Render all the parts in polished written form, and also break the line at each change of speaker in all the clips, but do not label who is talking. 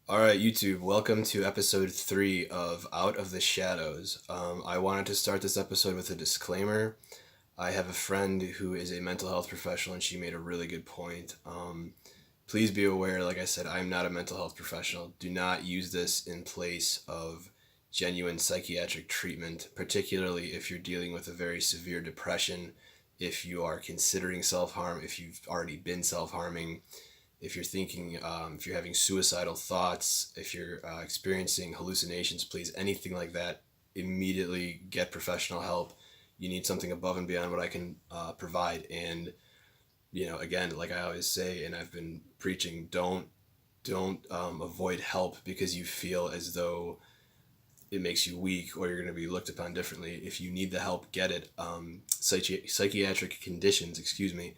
All right, YouTube, welcome to episode 3 of Out of the Shadows. I wanted to start this episode with a disclaimer. I have a friend who is a mental health professional, and she made a really good point. Please be aware, like I said, I'm not a mental health professional. Do not use this in place of genuine psychiatric treatment, particularly if you're dealing with a very severe depression, if you are considering self harm, if you've already been self harming, if you're thinking, if you're having suicidal thoughts, if you're experiencing hallucinations, please, anything like that, immediately get professional help. You need something above and beyond what I can provide. And, again, like I always say, and I've been preaching, don't avoid help because you feel as though it makes you weak or you're going to be looked upon differently. If you need the help, get it. Psychiatric conditions, excuse me,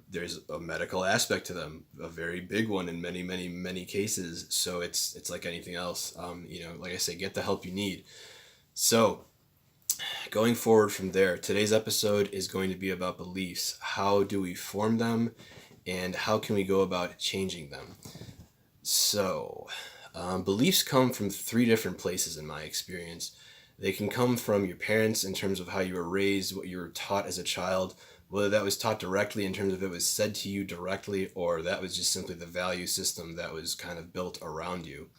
there's a medical aspect to them, a very big one in many, many, many cases. So it's like anything else. Like I say, get the help you need. So going forward from there, today's episode is going to be about beliefs. How do we form them, and how can we go about changing them? So, beliefs come from three different places in my experience. They can come from your parents in terms of how you were raised, what you were taught as a child, whether that was taught directly in terms of it was said to you directly, or that was just simply the value system that was kind of built around you.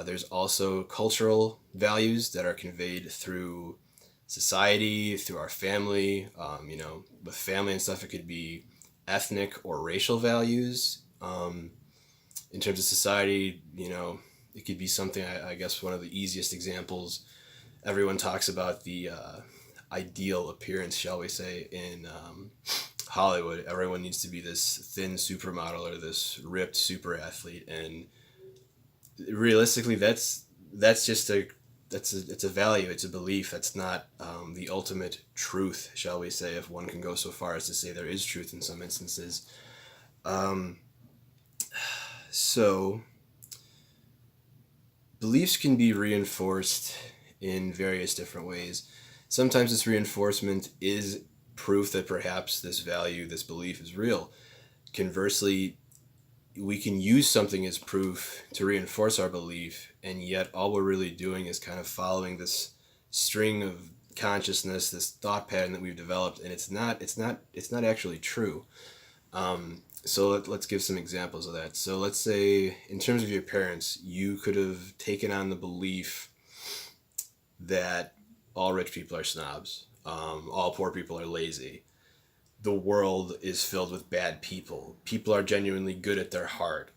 There's also cultural values that are conveyed through society, through our family. With family and stuff, it could be ethnic or racial values. In terms of society, it could be something, I guess one of the easiest examples, everyone talks about the ideal appearance, shall we say, in Hollywood. Everyone needs to be this thin supermodel or this ripped super athlete, and realistically, that's just it's a value, it's a belief. That's not the ultimate truth, shall we say, if one can go so far as to say there is truth in some instances. Um, so beliefs can be reinforced in various different ways. Sometimes this reinforcement is proof that perhaps this value, this belief is real. Conversely, we can use something as proof to reinforce our belief, and yet all we're really doing is kind of following this string of consciousness, this thought pattern that we've developed, and it's not actually true. So let's give some examples of that. So let's say, in terms of your parents, you could have taken on the belief that all rich people are snobs, all poor people are lazy, the world is filled with bad people, people are genuinely good at their heart.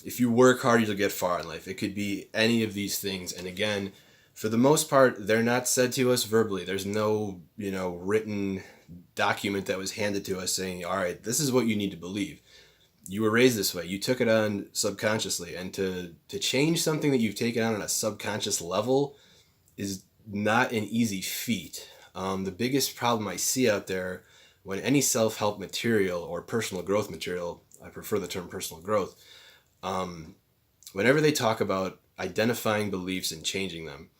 If you work hard, you'll get far in life. It could be any of these things. And again, for the most part, they're not said to us verbally. There's no, written document that was handed to us saying, all right, this is what you need to believe. You were raised this way. You took it on subconsciously. And to change something that you've taken on a subconscious level is not an easy feat. The biggest problem I see out there when any self-help material or personal growth material, I prefer the term personal growth, whenever they talk about identifying beliefs and changing them,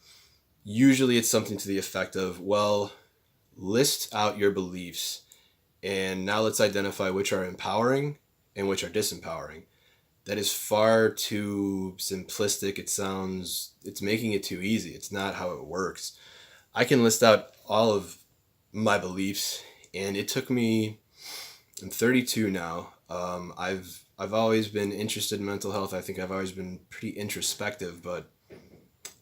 usually it's something to the effect of, well, list out your beliefs and now let's identify which are empowering and which are disempowering. That is far too simplistic. It's making it too easy. It's not how it works. I can list out all of my beliefs, and it took me, I'm 32 now. I've always been interested in mental health. I think I've always been pretty introspective, but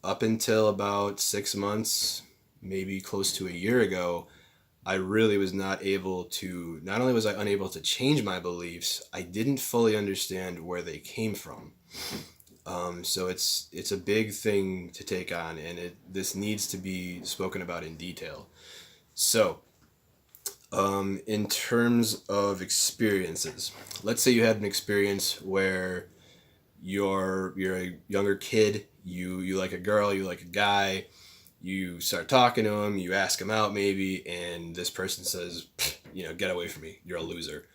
up until about 6 months, maybe close to a year ago, I really was not only was I unable to change my beliefs, I didn't fully understand where they came from. So it's a big thing to take on, and this needs to be spoken about in detail. So, in terms of experiences, let's say you had an experience where you're a younger kid, you like a girl, you like a guy, you start talking to him, you ask him out maybe, and this person says, get away from me, you're a loser.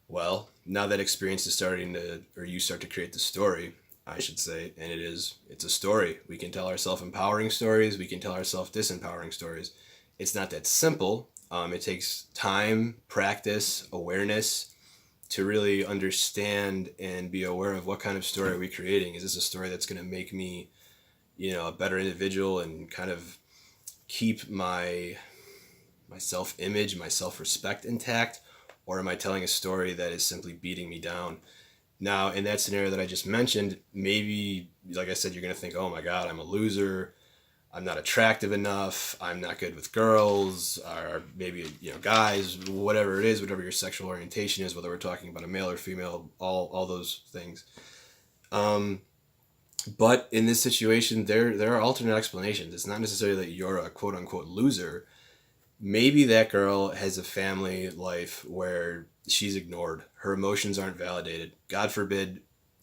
Well, now that experience is starting to, or you start to create the story, I should say, and it's a story. We can tell ourselves empowering stories, we can tell ourselves disempowering stories. It's not that simple. It takes time, practice, awareness, to really understand and be aware of what kind of story are we creating. Is this a story that's going to make me, a better individual and kind of keep my self-image, my self-respect intact, or am I telling a story that is simply beating me down? Now, in that scenario that I just mentioned, maybe, like I said, you're going to think, oh my God, I'm a loser. I'm not attractive enough. I'm not good with girls, or maybe, guys, whatever it is, whatever your sexual orientation is, whether we're talking about a male or female, all those things. But in this situation, there are alternate explanations. It's not necessarily that you're a quote unquote loser. Maybe that girl has a family life where she's ignored. Her emotions aren't validated. God forbid,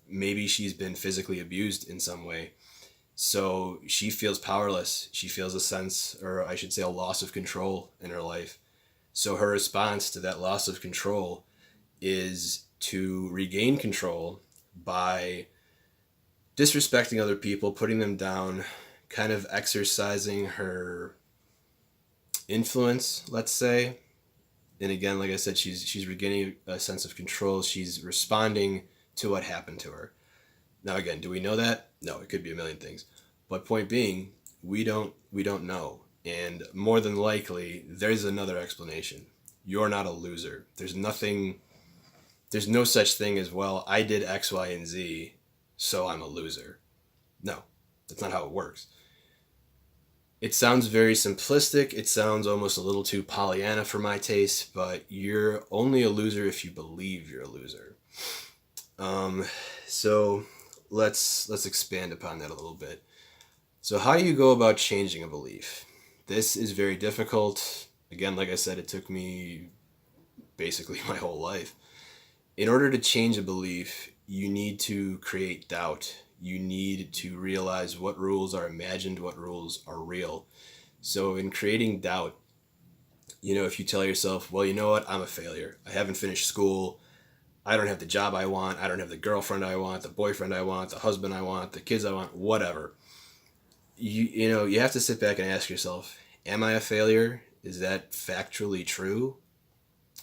maybe she's been physically abused in some way. So she feels powerless. She feels a sense, or I should say, a loss of control in her life. So her response to that loss of control is to regain control by disrespecting other people, putting them down, kind of exercising her influence, let's say. And again, like I said, she's regaining a sense of control. She's responding to what happened to her. Now again, do we know that? No, it could be a million things. But point being, we don't know. And more than likely, there's another explanation. You're not a loser. There's no such thing as, well, I did X, Y, and Z, so I'm a loser. No, that's not how it works. It sounds very simplistic. It sounds almost a little too Pollyanna for my taste, but you're only a loser if you believe you're a loser. So let's expand upon that a little bit. So how do you go about changing a belief? This is very difficult. Again, like I said, it took me basically my whole life. In order to change a belief, you need to create doubt. You need to realize what rules are imagined, what rules are real. So in creating doubt, if you tell yourself, well, you know what, I'm a failure. I haven't finished school. I don't have the job I want. I don't have the girlfriend I want, the boyfriend I want, the husband I want, the kids I want, whatever. You have to sit back and ask yourself, am I a failure? Is that factually true?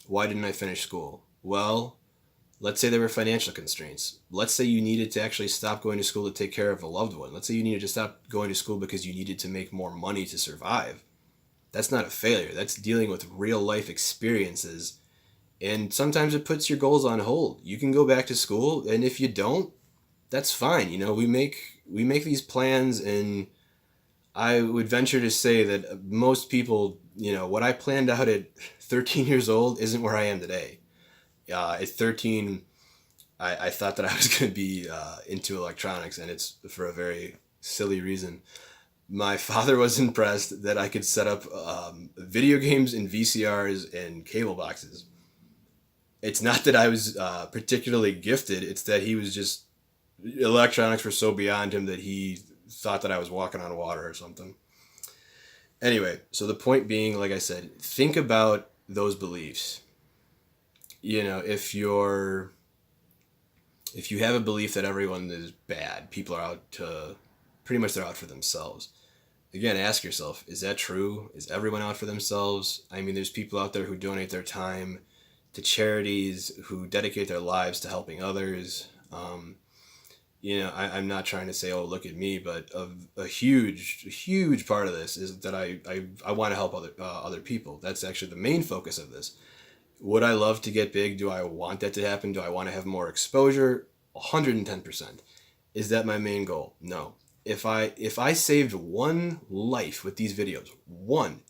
Why didn't I finish school? Well, let's say there were financial constraints. Let's say you needed to actually stop going to school to take care of a loved one. Let's say you needed to stop going to school because you needed to make more money to survive. That's not a failure. That's dealing with real life experiences. And sometimes it puts your goals on hold. You can go back to school, and if you don't, that's fine. We make these plans, and I would venture to say that most people, what I planned out at 13 years old isn't where I am today. At 13, I thought that I was going to be into electronics, and it's for a very silly reason. My father was impressed that I could set up video games and VCRs and cable boxes. It's not that I was particularly gifted. It's that he was just, electronics were so beyond him that he thought that I was walking on water or something. Anyway, so the point being, like I said, think about those beliefs. If you have a belief that everyone is bad, people are out to, pretty much they're out for themselves. Again, ask yourself, is that true? Is everyone out for themselves? I mean, there's people out there who donate their time to charities, who dedicate their lives to helping others. I'm not trying to say, oh, look at me, but a huge part of this is that I want to help other people. That's actually the main focus of this. Would I love to get big? Do I want that to happen? Do I want to have more exposure? 110%. Is that my main goal? No. If I saved one life with these videos, one,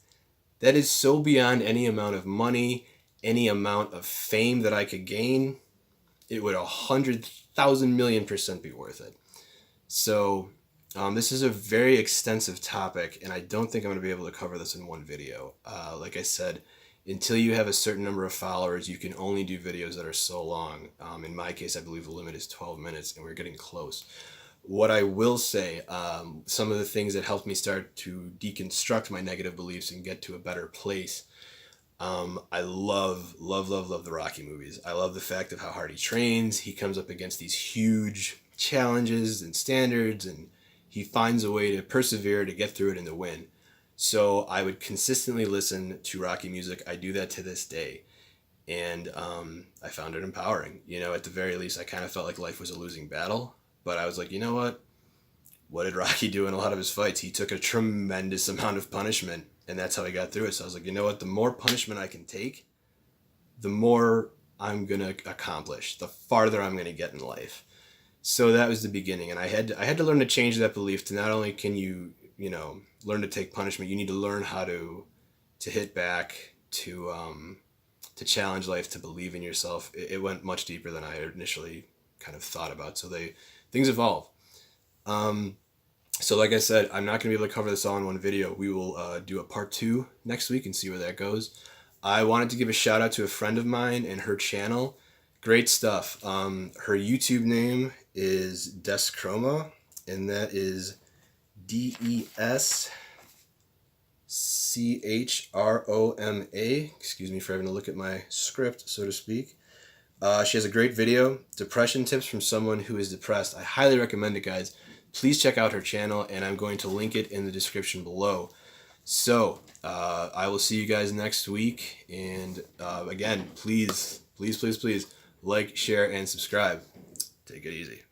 that is so beyond any amount of money, any amount of fame that I could gain, it would 100,000,000,000% be worth it. So this is a very extensive topic, and I don't think I'm going to be able to cover this in one video. Like I said, until you have a certain number of followers, you can only do videos that are so long. In my case, I believe the limit is 12 minutes, and we're getting close. What I will say, some of the things that helped me start to deconstruct my negative beliefs and get to a better place. I love the Rocky movies. I love the fact of how hard he trains. He comes up against these huge challenges and standards, and he finds a way to persevere to get through it and to win. So I would consistently listen to Rocky music. I do that to this day. And I found it empowering. You know, at the very least, I kind of felt like life was a losing battle. But I was like, you know what? What did Rocky do in a lot of his fights? He took a tremendous amount of punishment, and that's how he got through it. So I was like, you know what? The more punishment I can take, the more I'm gonna accomplish, the farther I'm gonna get in life. So that was the beginning, and I had to learn to change that belief to not only can you learn to take punishment, you need to learn how to hit back, to challenge life, to believe in yourself. It went much deeper than I initially kind of thought about. So things evolve. Um, so like I said, I'm not gonna be able to cover this all in one video. We will do a part 2 next week and see where that goes. I wanted to give a shout out to a friend of mine and her channel. Great stuff. Her YouTube name is Deschroma, and that is Deschroma. Excuse me for having to look at my script, so to speak. She has a great video, depression tips from someone who is depressed. I highly recommend it, guys. Please check out her channel, and I'm going to link it in the description below. So, I will see you guys next week. And again, please, please, please, please like, share, and subscribe. Take it easy.